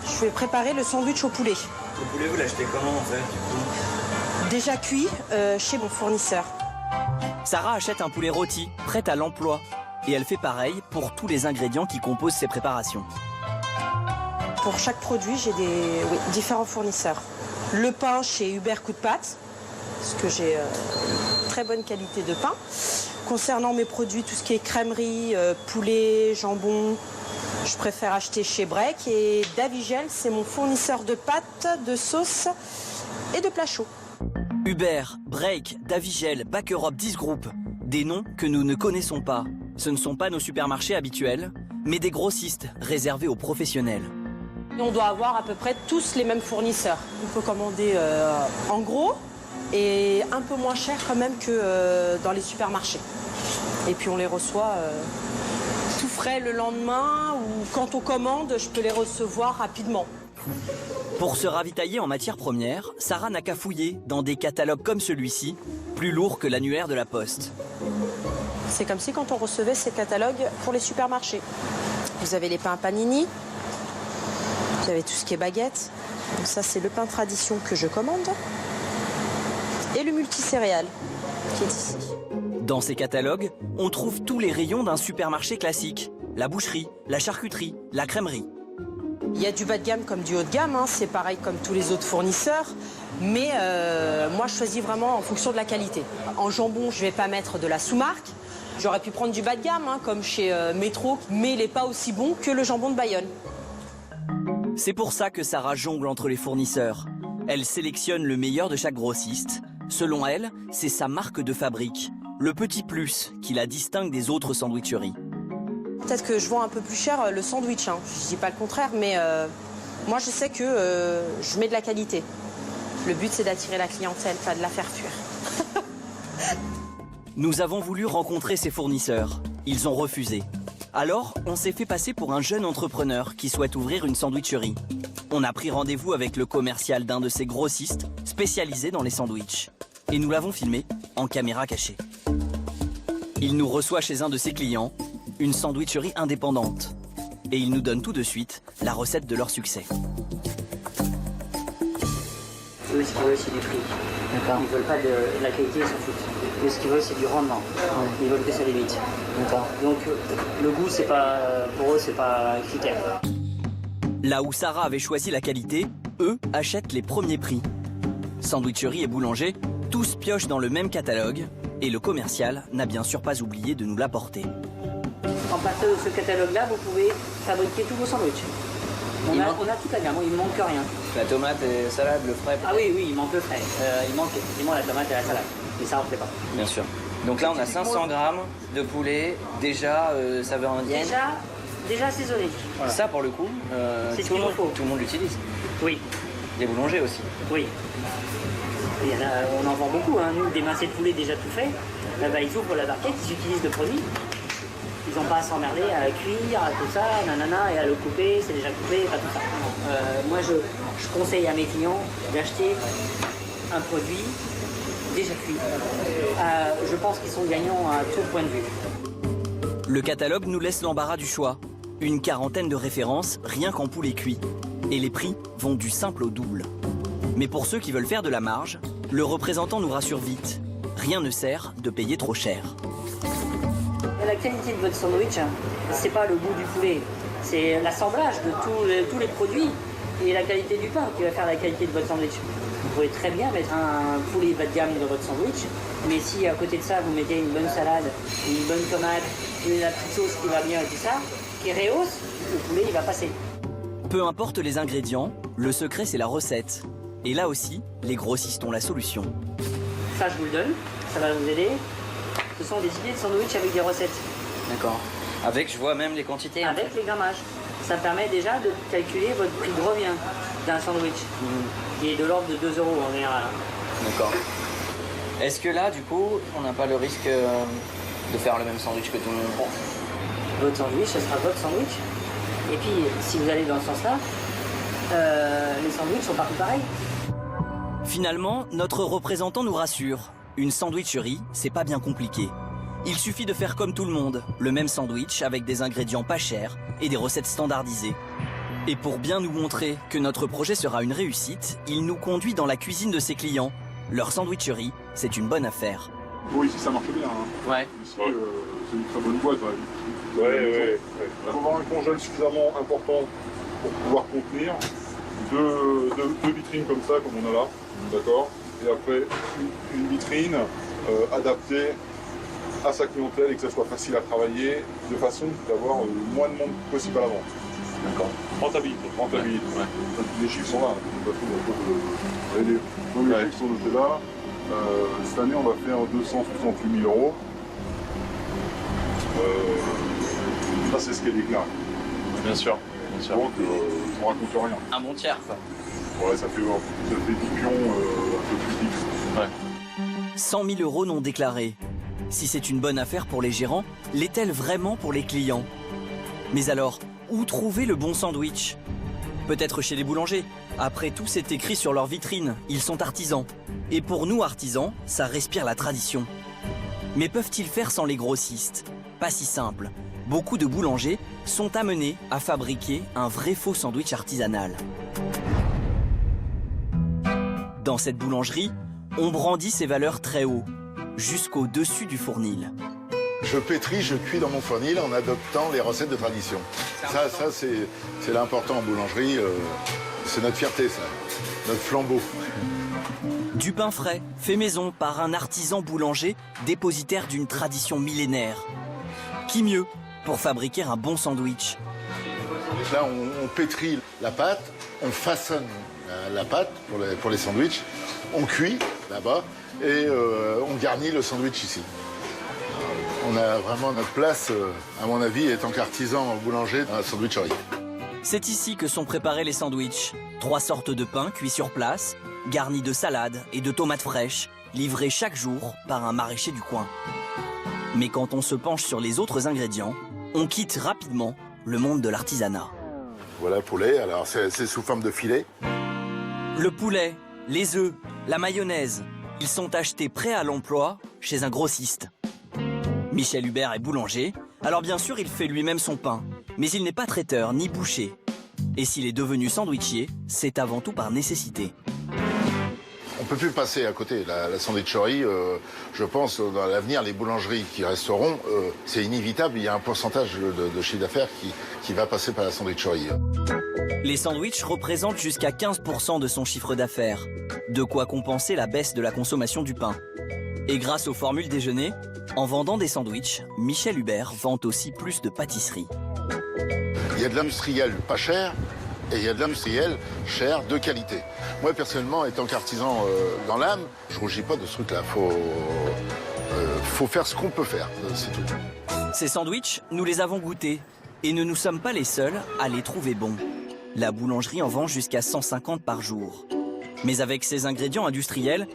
Je vais préparer le sandwich au poulet. Le poulet, vous l'achetez comment en fait du coup ? Déjà cuit chez mon fournisseur. Sarah achète un poulet rôti, prêt à l'emploi. Et elle fait pareil pour tous les ingrédients qui composent ses préparations. Pour chaque produit, j'ai différents fournisseurs. Le pain chez Hubert Coup de Pâte, parce que j'ai très bonne qualité de pain. Concernant mes produits, tout ce qui est crèmerie, poulet, jambon, je préfère acheter chez Break. Et Davigel, c'est mon fournisseur de pâtes, de sauces et de plats chauds. Hubert, Break, Davigel, Back Europe 10 Group, des noms que nous ne connaissons pas. Ce ne sont pas nos supermarchés habituels, mais des grossistes réservés aux professionnels. Et on doit avoir à peu près tous les mêmes fournisseurs. On peut commander en gros et un peu moins cher quand même que dans les supermarchés. Et puis on les reçoit tout frais le lendemain ou quand on commande, je peux les recevoir rapidement. Pour se ravitailler en matières premières, Sarah n'a qu'à fouiller dans des catalogues comme celui-ci, plus lourds que l'annuaire de la Poste. C'est comme si quand on recevait ces catalogues pour les supermarchés. Vous avez les pains Panini, vous avez tout ce qui est baguette. Donc ça, c'est le pain tradition que je commande. Et le multicéréal qui est ici. Dans ces catalogues, on trouve tous les rayons d'un supermarché classique. La boucherie, la charcuterie, la crèmerie. Il y a du bas de gamme comme du haut de gamme, hein. C'est pareil comme tous les autres fournisseurs. Mais moi, je choisis vraiment en fonction de la qualité. En jambon, je ne vais pas mettre de la sous-marque. J'aurais pu prendre du bas de gamme, hein, comme chez Métro, mais il n'est pas aussi bon que le jambon de Bayonne. C'est pour ça que Sarah jongle entre les fournisseurs. Elle sélectionne le meilleur de chaque grossiste. Selon elle, c'est sa marque de fabrique, le petit plus qui la distingue des autres sandwicheries. Peut-être que je vends un peu plus cher le sandwich, hein. Je ne dis pas le contraire, mais moi je sais que je mets de la qualité. Le but c'est d'attirer la clientèle, pas de la faire fuir. Nous avons voulu rencontrer ces fournisseurs. Ils ont refusé. Alors, on s'est fait passer pour un jeune entrepreneur qui souhaite ouvrir une sandwicherie. On a pris rendez-vous avec le commercial d'un de ces grossistes spécialisés dans les sandwichs. Et nous l'avons filmé en caméra cachée. Il nous reçoit chez un de ses clients, une sandwicherie indépendante. Et il nous donne tout de suite la recette de leur succès. Eux, ce qu'ils veulent, c'est du prix. Ils ne veulent pas de la qualité, ils s'en foutent. Eux, ce qu'ils veulent, c'est du rendement. Ils veulent que ça aille vite. Donc, le goût, c'est pas, pour eux, c'est pas critère. Là où Sarah avait choisi la qualité, eux achètent les premiers prix. Sandwicherie et boulanger, tous piochent dans le même catalogue. Et le commercial n'a bien sûr pas oublié de nous l'apporter. En partant de ce catalogue-là, vous pouvez fabriquer tous vos sandwichs. On a toute la gamme, il ne manque rien. La tomate et salade, le frais. Ah oui, il manque le frais. Il manque effectivement la tomate et la salade. Mais ça, on ne fait pas. Bien sûr. Donc là, on a 500 grammes de poulet, déjà saveur indienne. Déjà assaisonné. Voilà. Ça, pour le coup, c'est tout le monde l'utilise. Oui. Les boulangers aussi. Oui. On en vend beaucoup. Hein. Nous, des mincés de poulet déjà tout fait, ils ouvrent la barquette, ils utilisent le produit. Ils n'ont pas à s'emmerder, à cuire, à tout ça, nanana, et à le couper, c'est déjà coupé, pas tout ça. Moi, je conseille à mes clients d'acheter un produit déjà cuit. Je pense qu'ils sont gagnants à tout point de vue. Le catalogue nous laisse l'embarras du choix. Une quarantaine de références, rien qu'en poulet cuit. Et les prix vont du simple au double. Mais pour ceux qui veulent faire de la marge, le représentant nous rassure vite. Rien ne sert de payer trop cher. La qualité de votre sandwich, c'est pas le goût du poulet, c'est l'assemblage de tous les produits et la qualité du pain qui va faire la qualité de votre sandwich. Vous pouvez très bien mettre un poulet bas de gamme dans votre sandwich, mais si à côté de ça vous mettez une bonne salade, une bonne tomate, la petite sauce qui va bien et tout ça, qui rehausse, le poulet il va passer. Peu importe les ingrédients, le secret c'est la recette. Et là aussi, les grossistes ont la solution. Ça, je vous le donne, ça va nous aider. Ce sont des idées de sandwich avec des recettes. D'accord. Avec, je vois même les quantités. Avec les grammages. Ça permet déjà de calculer votre prix de revient d'un sandwich, qui est de l'ordre de 2 € en général. D'accord. Est-ce que là, du coup, on n'a pas le risque de faire le même sandwich que tout le monde prend? Votre sandwich, ce sera votre sandwich. Et puis, si vous allez dans ce sens-là, les sandwichs sont partout pareils. Finalement, notre représentant nous rassure. Une sandwicherie, c'est pas bien compliqué. Il suffit de faire comme tout le monde, le même sandwich avec des ingrédients pas chers et des recettes standardisées. Et pour bien nous montrer que notre projet sera une réussite, il nous conduit dans la cuisine de ses clients. Leur sandwicherie, c'est une bonne affaire. Oui, ici ça marche bien. Hein. Ouais. Ici, c'est une très bonne boîte. Ouais. Il faut avoir un congèle suffisamment important pour pouvoir contenir deux vitrines comme ça, comme on a là. D'accord. Et après, une vitrine adaptée à sa clientèle et que ça soit facile à travailler de façon d'avoir le moins de monde possible à la vente. D'accord. Rentabilité. Ouais. Les chiffres sont là. Les chiffres sont notés là. Cette année, on va faire 268 000 €. Ça, c'est ce qui est déclaré. Bien sûr. Donc, on raconte rien. Un bon tiers, quoi. Ouais, ça fait 10 pions un peu plus fixe. Ouais. 100 000 € non déclarés. Si c'est une bonne affaire pour les gérants, l'est-elle vraiment pour les clients? Mais alors, où trouver le bon sandwich? Peut-être chez les boulangers. Après tout, c'est écrit sur leur vitrine, ils sont artisans. Et pour nous artisans, ça respire la tradition. Mais peuvent-ils faire sans les grossistes? Pas si simple. Beaucoup de boulangers sont amenés à fabriquer un vrai faux sandwich artisanal. Dans cette boulangerie, on brandit ses valeurs très haut, jusqu'au-dessus du fournil. Je pétris, je cuis dans mon fournil en adoptant les recettes de tradition. Ça c'est l'important en boulangerie. C'est notre fierté, ça. Notre flambeau. Du pain frais, fait maison par un artisan boulanger dépositaire d'une tradition millénaire. Qui mieux pour fabriquer un bon sandwich? Là, on pétrit la pâte, on façonne la pâte pour les sandwichs, on cuit là-bas et on garnit le sandwich ici. On a vraiment notre place, à mon avis, étant qu'artisan boulanger dans la sandwicherie. C'est ici que sont préparés les sandwichs. 3 sortes de pain cuits sur place, garnis de salade et de tomates fraîches, livrés chaque jour par un maraîcher du coin. Mais quand on se penche sur les autres ingrédients, on quitte rapidement le monde de l'artisanat. Voilà le poulet, alors c'est sous forme de filet. Le poulet, les œufs, la mayonnaise, ils sont achetés prêts à l'emploi chez un grossiste. Michel Hubert est boulanger, alors bien sûr il fait lui-même son pain, mais il n'est pas traiteur ni boucher. Et s'il est devenu sandwichier, c'est avant tout par nécessité. On ne peut plus passer à côté. La sandwicherie, je pense, dans l'avenir, les boulangeries qui resteront, c'est inévitable. Il y a un pourcentage de chiffre d'affaires qui va passer par la sandwicherie. Les sandwichs représentent jusqu'à 15% de son chiffre d'affaires. De quoi compenser la baisse de la consommation du pain. Et grâce aux formules déjeuner, en vendant des sandwichs, Michel Hubert vend aussi plus de pâtisseries. Il y a de l'industriel pas cher et il y a de l'industriel cher de qualité. Moi, personnellement, étant qu'artisan dans l'âme, je ne rougis pas de ce truc-là. Faut faire ce qu'on peut faire, c'est tout. Ces sandwichs, nous les avons goûtés et ne nous sommes pas les seuls à les trouver bons. La boulangerie en vend jusqu'à 150 par jour. Mais avec ces ingrédients industriels,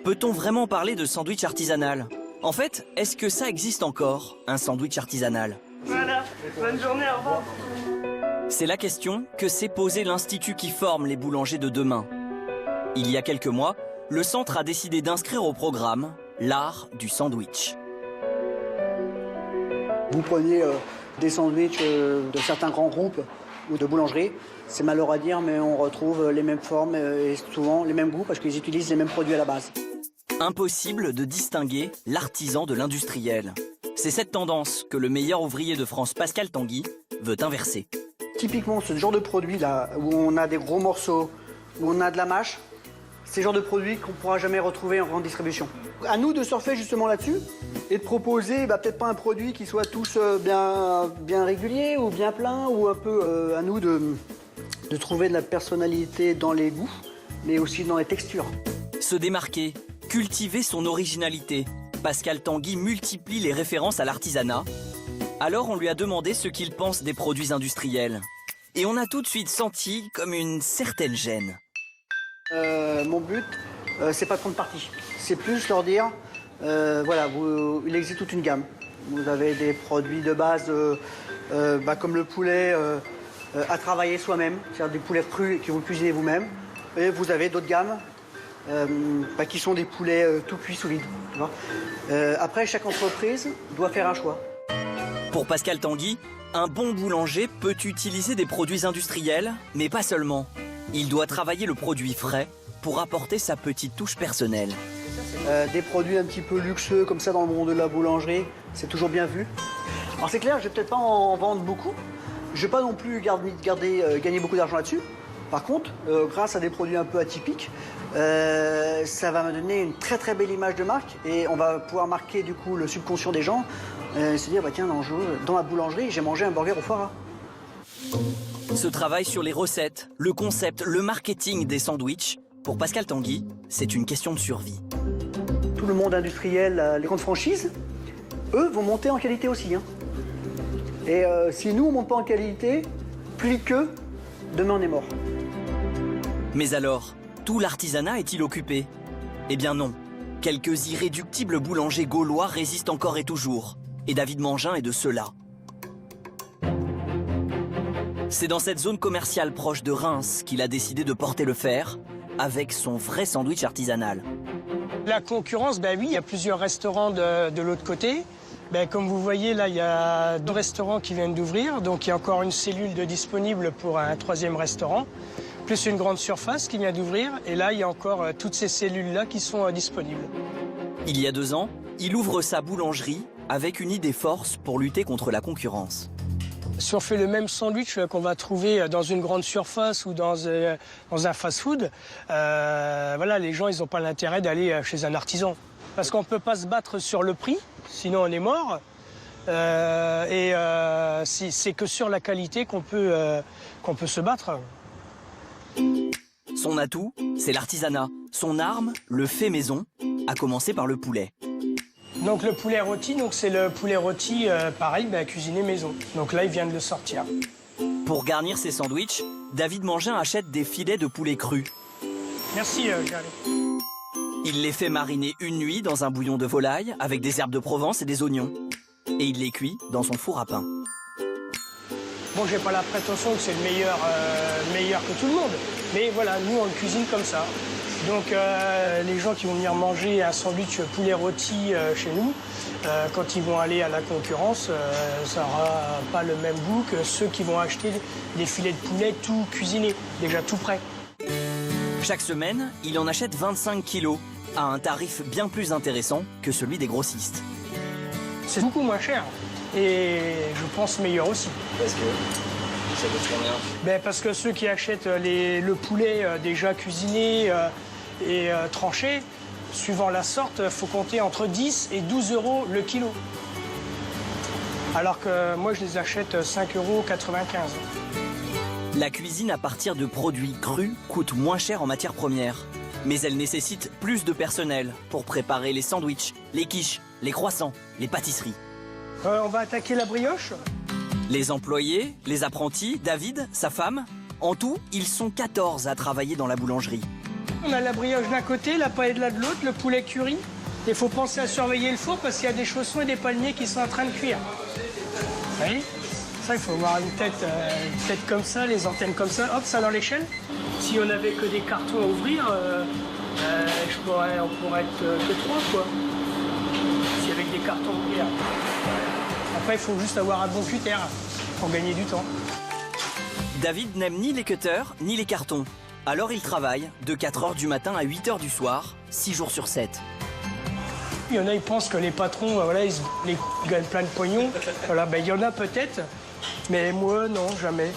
peut-on vraiment parler de sandwich artisanal? En fait, est-ce que ça existe encore, un sandwich artisanal? Voilà, bonne journée, au revoir. C'est la question que s'est posée l'Institut qui forme les boulangers de demain. Il y a quelques mois, le centre a décidé d'inscrire au programme l'art du sandwich. Vous prenez des sandwichs de certains grands groupes ou de boulangeries, c'est malheureux à dire, mais on retrouve les mêmes formes et souvent les mêmes goûts parce qu'ils utilisent les mêmes produits à la base. Impossible de distinguer l'artisan de l'industriel. C'est cette tendance que le meilleur ouvrier de France, Pascal Tanguy, veut inverser. Typiquement, ce genre de produit-là, où on a des gros morceaux, où on a de la mâche, c'est le genre de produit qu'on ne pourra jamais retrouver en grande distribution. À nous de surfer justement là-dessus et de proposer peut-être pas un produit qui soit tous bien régulier ou bien plein, ou un peu à nous de de trouver de la personnalité dans les goûts, mais aussi dans les textures. Se démarquer, cultiver son originalité. Pascal Tanguy multiplie les références à l'artisanat. Alors on lui a demandé ce qu'il pense des produits industriels. Et on a tout de suite senti comme une certaine gêne. Mon but, c'est pas de prendre parti. C'est plus leur dire, voilà, il existe toute une gamme. Vous avez des produits de base comme le poulet à travailler soi-même, c'est-à-dire des poulets crus que vous cuisinez vous-même. Et vous avez d'autres gammes qui sont des poulets tout cuits sous vide. Tu vois. Après, chaque entreprise doit faire un choix. Pour Pascal Tanguy, un bon boulanger peut utiliser des produits industriels, mais pas seulement. Il doit travailler le produit frais pour apporter sa petite touche personnelle. Des produits un petit peu luxueux comme ça dans le monde de la boulangerie, c'est toujours bien vu. Alors c'est clair, je vais peut-être pas en vendre beaucoup. Je vais pas non plus gagner beaucoup d'argent là-dessus. Par contre, grâce à des produits un peu atypiques, ça va me donner une très très belle image de marque et on va pouvoir marquer du coup le subconscient des gens, se dire bah tiens dans ma boulangerie j'ai mangé un burger au foie gras. Ce travail sur les recettes, le concept, le marketing des sandwichs, pour Pascal Tanguy, c'est une question de survie. Tout le monde industriel, les grandes franchises, eux vont monter en qualité aussi. Hein. Et si nous on monte pas en qualité, plus vite qu'eux, demain on est mort. Mais alors, tout l'artisanat est-il occupé? Eh bien non. Quelques irréductibles boulangers gaulois résistent encore et toujours. Et David Mangin est de ceux-là. C'est dans cette zone commerciale proche de Reims qu'il a décidé de porter le fer avec son vrai sandwich artisanal. La concurrence, ben oui, il y a plusieurs restaurants de l'autre côté. Ben, comme vous voyez, là, il y a 2 restaurants qui viennent d'ouvrir. Donc, il y a encore une cellule de disponible pour un 3e restaurant, plus une grande surface qui vient d'ouvrir. Et là, il y a encore toutes ces cellules-là qui sont disponibles. Il y a 2 ans, il ouvre sa boulangerie avec une idée force pour lutter contre la concurrence. Si on fait le même sandwich qu'on va trouver dans une grande surface ou dans un fast-food, voilà, les gens, ils n'ont pas l'intérêt d'aller chez un artisan. Parce qu'on ne peut pas se battre sur le prix, sinon on est mort. C'est que sur la qualité qu'on peut se battre. Son atout, c'est l'artisanat. Son arme, le fait maison, à commencer par le poulet. Donc le poulet rôti, c'est le poulet rôti, pareil, cuisiné maison. Donc là, il vient de le sortir. Pour garnir ses sandwichs, David Mangin achète des filets de poulet crus. Merci, Gérald. Il les fait mariner une nuit dans un bouillon de volaille avec des herbes de Provence et des oignons. Et il les cuit dans son four à pain. Bon, j'ai pas la prétention que c'est le meilleur que tout le monde. Mais voilà, nous, on le cuisine comme ça. Donc les gens qui vont venir manger un sandwich poulet rôti chez nous, quand ils vont aller à la concurrence, ça n'aura pas le même goût que ceux qui vont acheter des filets de poulet tout cuisinés, déjà tout prêt. Chaque semaine, il en achète 25 kilos, à un tarif bien plus intéressant que celui des grossistes. C'est beaucoup moins cher et je pense meilleur aussi. Parce que ça coûte combien? Parce que ceux qui achètent le poulet déjà cuisiné et tranché, suivant la sorte, il faut compter entre 10 et 12 euros le kilo. Alors que moi, je les achète 5,95 €. La cuisine à partir de produits crus coûte moins cher en matières premières. Mais elle nécessite plus de personnel pour préparer les sandwichs, les quiches, les croissants, les pâtisseries. On va attaquer la brioche. Les employés, les apprentis, David, sa femme, en tout, ils sont 14 à travailler dans la boulangerie. On a la brioche d'un côté, la paella de l'autre, le poulet curry. Il faut penser à surveiller le four parce qu'il y a des chaussons et des palmiers qui sont en train de cuire. Vous voyez? Ça, il faut avoir une tête comme ça, les antennes comme ça, hop, ça dans l'échelle. Si on n'avait que des cartons à ouvrir, on pourrait être que 3, quoi. Si avec des cartons à ouvrir. Après, il faut juste avoir un bon cutter pour gagner du temps. David n'aime ni les cutters, ni les cartons. Alors il travaille de 4 h du matin à 8 h du soir, 6 jours sur 7. Il y en a, ils pensent que les patrons, voilà, ils gagnent plein de pognon. Voilà, il y en a peut-être, mais moi, non, jamais.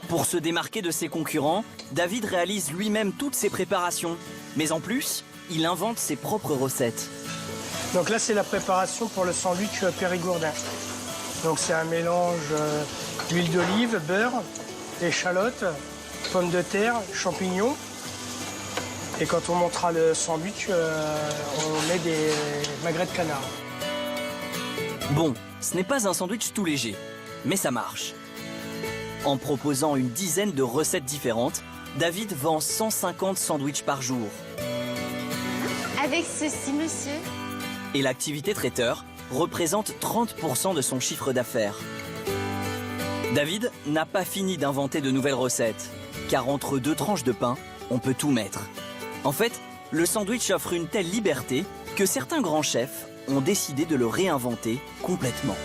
Pour se démarquer de ses concurrents, David réalise lui-même toutes ses préparations. Mais en plus, il invente ses propres recettes. Donc là, c'est la préparation pour le sandwich périgourdin. Donc c'est un mélange d'huile d'olive, beurre, échalotes, pommes de terre, champignons. Et quand on montera le sandwich, on met des magrets de canard. Bon, ce n'est pas un sandwich tout léger, mais ça marche. En proposant une dizaine de recettes différentes, David vend 150 sandwichs par jour. Avec ceci, monsieur. Et l'activité traiteur représente 30% de son chiffre d'affaires. David n'a pas fini d'inventer de nouvelles recettes, car entre deux tranches de pain, on peut tout mettre. En fait, le sandwich offre une telle liberté que certains grands chefs ont décidé de le réinventer complètement.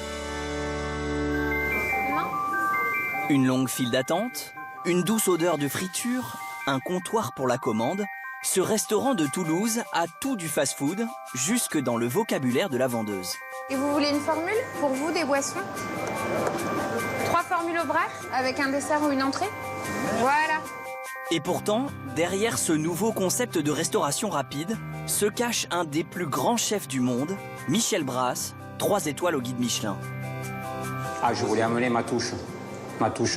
Une longue file d'attente, une douce odeur de friture, un comptoir pour la commande, ce restaurant de Toulouse a tout du fast-food, jusque dans le vocabulaire de la vendeuse. Et vous voulez une formule pour vous, des boissons? 3 formules au braque, avec un dessert ou une entrée? Voilà. Et pourtant, derrière ce nouveau concept de restauration rapide, se cache un des plus grands chefs du monde, Michel Brasse, 3 étoiles au guide Michelin. Ah, je voulais amener ma touche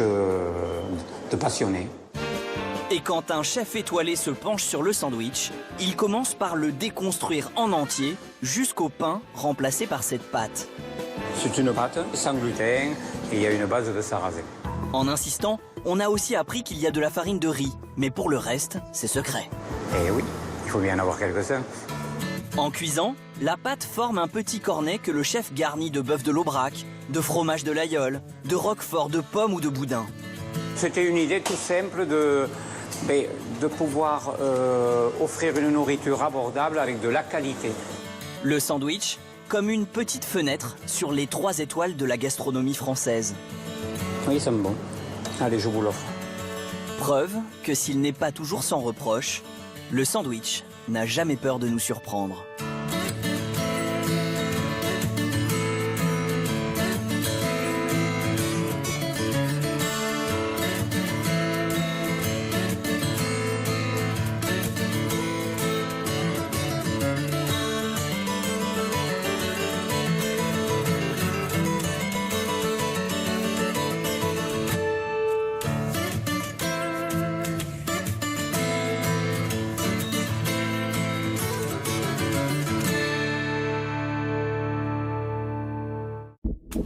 de passionné. Et quand un chef étoilé se penche sur le sandwich, il commence par le déconstruire en entier, jusqu'au pain remplacé par cette pâte. C'est une pâte sans gluten et il y a une base de sarrasin. En insistant, on a aussi appris qu'il y a de la farine de riz, mais pour le reste, c'est secret. Eh oui, il faut bien avoir quelques-uns. En cuisant, la pâte forme un petit cornet que le chef garnit de bœuf de l'Aubrac, de fromage de l'Aïeul, de roquefort, de pommes ou de boudin. C'était une idée tout simple de pouvoir offrir une nourriture abordable avec de la qualité. Le sandwich, comme une petite fenêtre sur les 3 étoiles de la gastronomie française. Oui, c'est bon. Allez, je vous l'offre. Preuve que s'il n'est pas toujours sans reproche, le sandwich n'a jamais peur de nous surprendre.